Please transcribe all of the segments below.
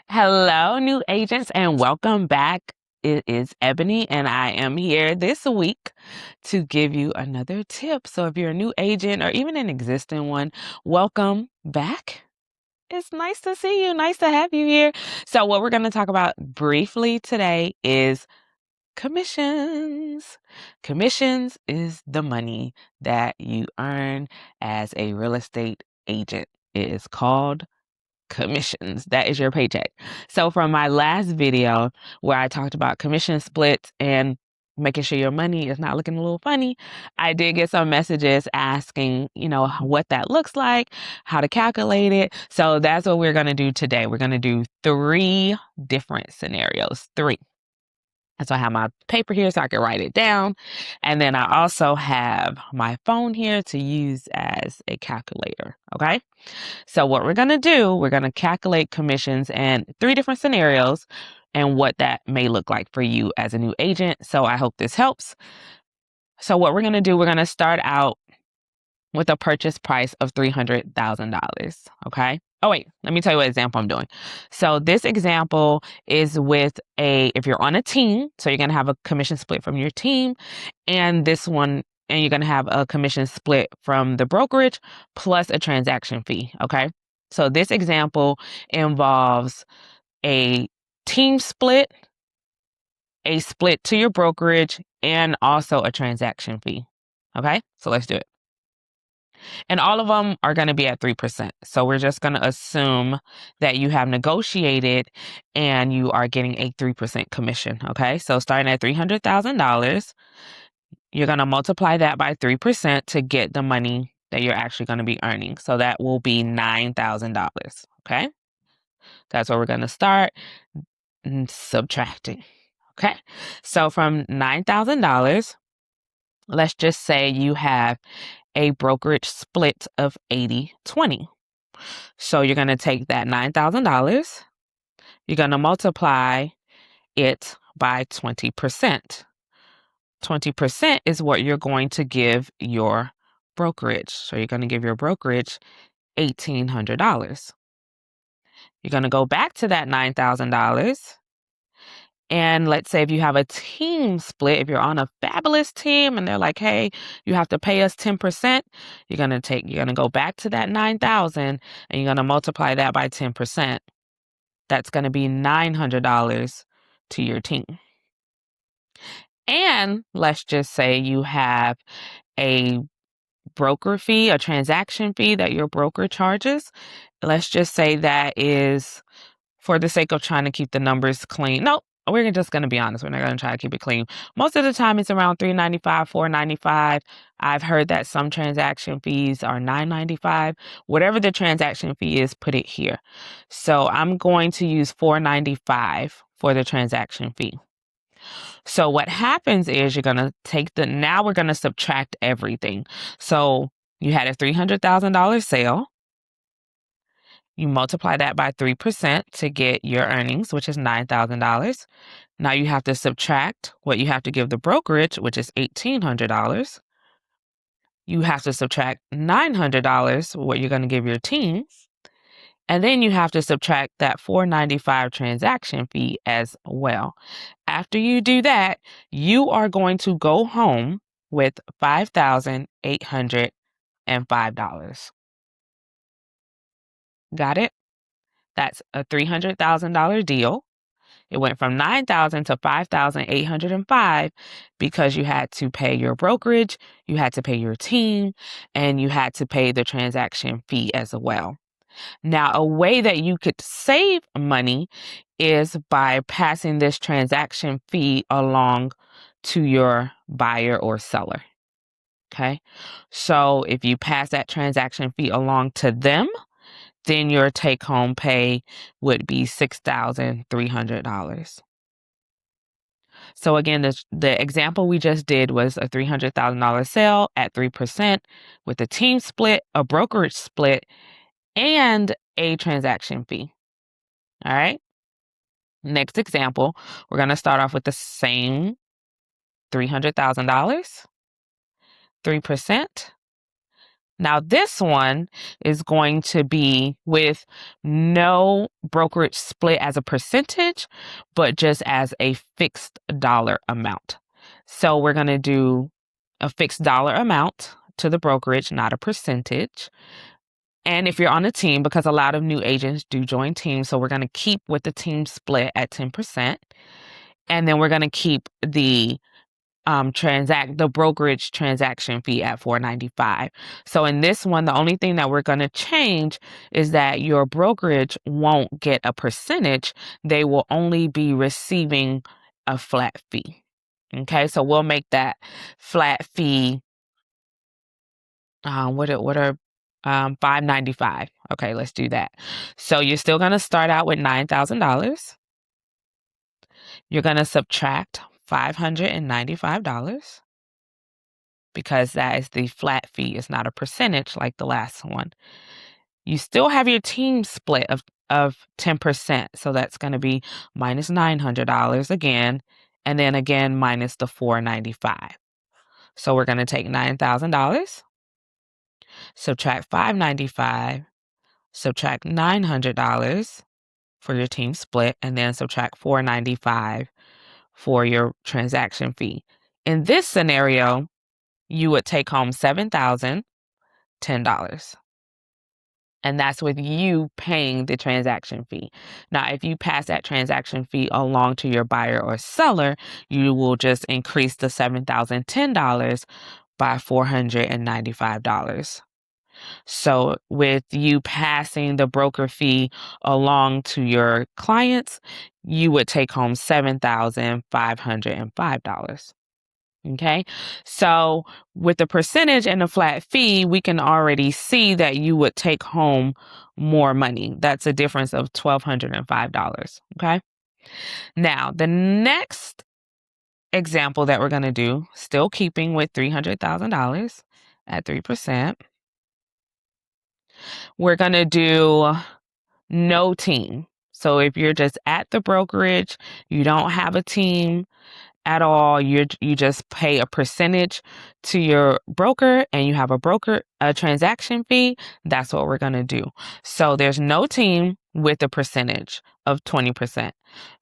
Hello, new agents, and welcome back. It is Ebony, and I am here this week to give you another tip. So, if you're a new agent or even an existing one, welcome back. It's nice to see you. Nice to have you here. So, what we're going to talk about briefly today is commissions. Commissions is the money that you earn as a real estate agent. It is called commissions. That is your paycheck. So from my last video where I talked about commission splits and making sure your money is not looking a little funny, I did get some messages asking, what that looks like, how to calculate it. So that's what we're going to do today. We're going to do 3 different scenarios. 3. And so I have my paper here so I can write it down. And then I also have my phone here to use as a calculator. Okay. So what we're going to do, we're going to calculate commissions in 3 different scenarios and what that may look like for you as a new agent. So I hope this helps. So what we're going to do, we're going to start out with a purchase price of $300,000. Okay. Oh, wait, let me tell you what example I'm doing. So this example is with if you're on a team, so you're going to have a commission split from your team, and this one, and you're going to have a commission split from the brokerage plus a transaction fee. Okay. So this example involves a team split, a split to your brokerage, and also a transaction fee. Okay. So let's do it. And all of them are going to be at 3%. So we're just going to assume that you have negotiated and you are getting a 3% commission. Okay. So starting at $300,000, you're going to multiply that by 3% to get the money that you're actually going to be earning. So that will be $9,000. Okay. That's where we're going to start subtracting. Okay. So from $9,000, let's just say you have a brokerage split of 80-20. So you're going to take that $9,000, you're going to multiply it by 20%. 20% is what you're going to give your brokerage. So you're going to give your brokerage $1,800. You're going to go back to that $9,000. And let's say if you have a team split, if you're on a fabulous team and they're like, hey, you have to pay us 10%, you're going to go back to that 9,000 and you're going to multiply that by 10%. That's going to be $900 to your team. And let's just say you have a broker fee, a transaction fee that your broker charges. Let's just say that is, for the sake of trying to keep the numbers clean. No, we're just going to be honest. We're not going to try to keep it clean. Most of the time it's around $395, $495. I've heard that some transaction fees are $995. Whatever the transaction fee is, put it here. So I'm going to use $495 for the transaction fee. So what happens is you're going to now we're going to subtract everything. So you had a $300,000 sale. You multiply that by 3% to get your earnings, which is $9,000. Now you have to subtract what you have to give the brokerage, which is $1,800. You have to subtract $900, what you're going to give your team. And then you have to subtract that $495 transaction fee as well. After you do that, you are going to go home with $5,805. Got it? That's a $300,000 deal. It went from $9,000 to $5,805 because you had to pay your brokerage, you had to pay your team, and you had to pay the transaction fee as well. Now, a way that you could save money is by passing this transaction fee along to your buyer or seller. Okay. So if you pass that transaction fee along to them, then your take home pay would be $6,300. So again, the example we just did was a $300,000 sale at 3% with a team split, a brokerage split, and a transaction fee. All right. Next example, we're going to start off with the same $300,000, 3%, Now, this one is going to be with no brokerage split as a percentage, but just as a fixed dollar amount. So we're going to do a fixed dollar amount to the brokerage, not a percentage. And if you're on a team, because a lot of new agents do join teams, so we're going to keep with the team split at 10%. And then we're going to keep the brokerage transaction fee at $4.95. So in this one, the only thing that we're going to change is that your brokerage won't get a percentage. They will only be receiving a flat fee. Okay, so we'll make that flat fee. What are $5.95? Okay, let's do that. So you're still going to start out with $9,000. You're going to subtract $595 because that is the flat fee. It's not a percentage like the last one. You still have your team split of 10%. So that's going to be minus $900 again, and then again minus the $495. So we're going to take $9,000, subtract $595, subtract $900 for your team split, and then subtract $495 for your transaction fee. In this scenario, you would take home $7,010. And that's with you paying the transaction fee. Now, if you pass that transaction fee along to your buyer or seller, you will just increase the $7,010 by $495. So with you passing the broker fee along to your clients, you would take home $7,505. Okay, so with the percentage and the flat fee, we can already see that you would take home more money. That's a difference of $1,205. Okay, now the next example that we're going to do, still keeping with $300,000 at 3%, we're going to do no team. So if you're just at the brokerage, you don't have a team at all, you just pay a percentage to your broker and you have a transaction fee, that's what we're going to do. So there's no team with a percentage of 20%.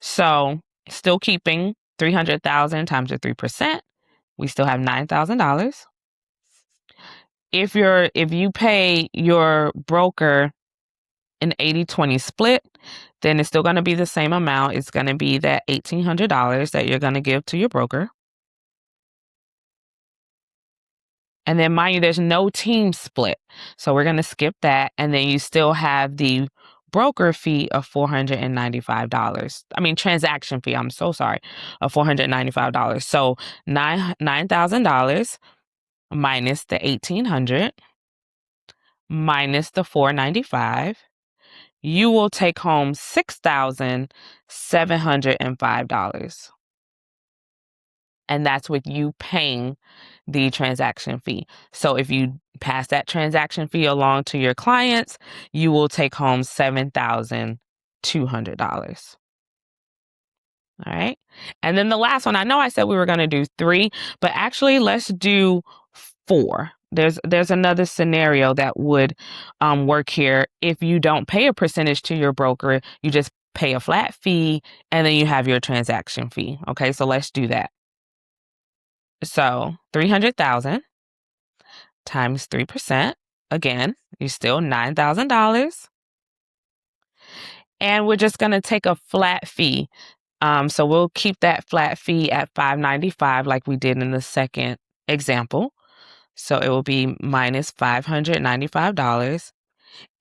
So still keeping 300,000 times your 3%, we still have $9,000. If you pay your broker an 80-20 split, then it's still going to be the same amount. It's going to be that $1,800 that you're going to give to your broker. And then mind you, there's no team split. So we're going to skip that. And then you still have the broker fee of $495. Transaction fee, I'm so sorry, of $495. So $9,000 minus the $1,800 minus the $495. You will take home $6,705. And that's with you paying the transaction fee. So if you pass that transaction fee along to your clients, you will take home $7,200. All right. And then the last one, I know I said we were going to do 3, but actually let's do 4. There's another scenario that would work here. If you don't pay a percentage to your broker, you just pay a flat fee and then you have your transaction fee. Okay, so let's do that. So 300,000 times 3%. Again, you're still $9,000. And we're just going to take a flat fee. So we'll keep that flat fee at $595 like we did in the second example. So it will be minus $595.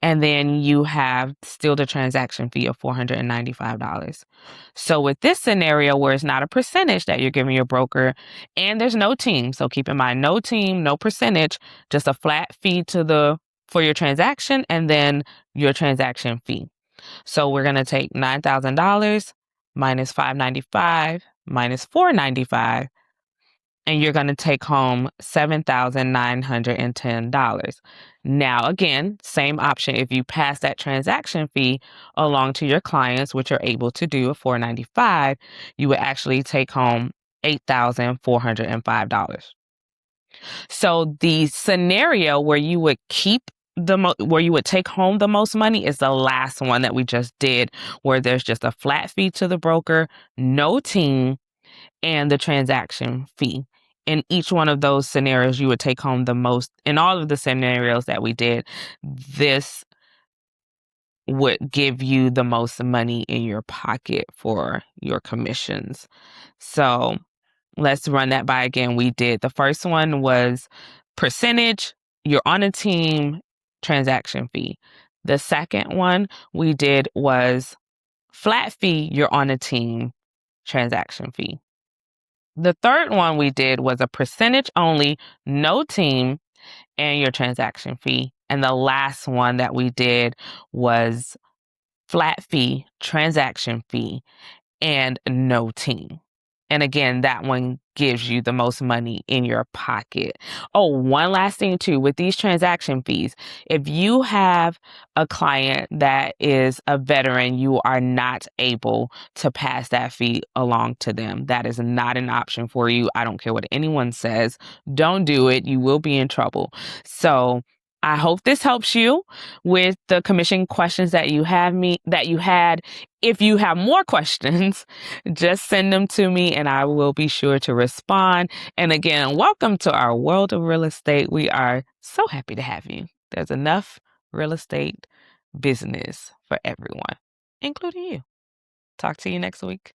And then you have still the transaction fee of $495. So with this scenario where it's not a percentage that you're giving your broker and there's no team, so keep in mind, no team, no percentage, just a flat fee for your transaction and then your transaction fee. So we're going to take $9,000 minus $595 minus $495. And you're going to take home $7,910. Now, again, same option. If you pass that transaction fee along to your clients, which you're able to do at $495, you would actually take home $8,405. So the scenario where you would where you would take home the most money is the last one that we just did, where there's just a flat fee to the broker, no team, and the transaction fee. In each one of those scenarios, you would take home the most. In all of the scenarios that we did, this would give you the most money in your pocket for your commissions. So let's run that by again. We did the first one was percentage, you're on a team, transaction fee. The second one we did was flat fee, you're on a team, transaction fee. The third one we did was a percentage only, no team, and your transaction fee. And the last one that we did was flat fee, transaction fee, and no team. And again, that one gives you the most money in your pocket. Oh, one last thing too, with these transaction fees, if you have a client that is a veteran, you are not able to pass that fee along to them. That is not an option for you. I don't care what anyone says. Don't do it. You will be in trouble. So I hope this helps you with the commission questions that you had. If you have more questions, just send them to me and I will be sure to respond. And again, welcome to our world of real estate. We are so happy to have you. There's enough real estate business for everyone, including you. Talk to you next week.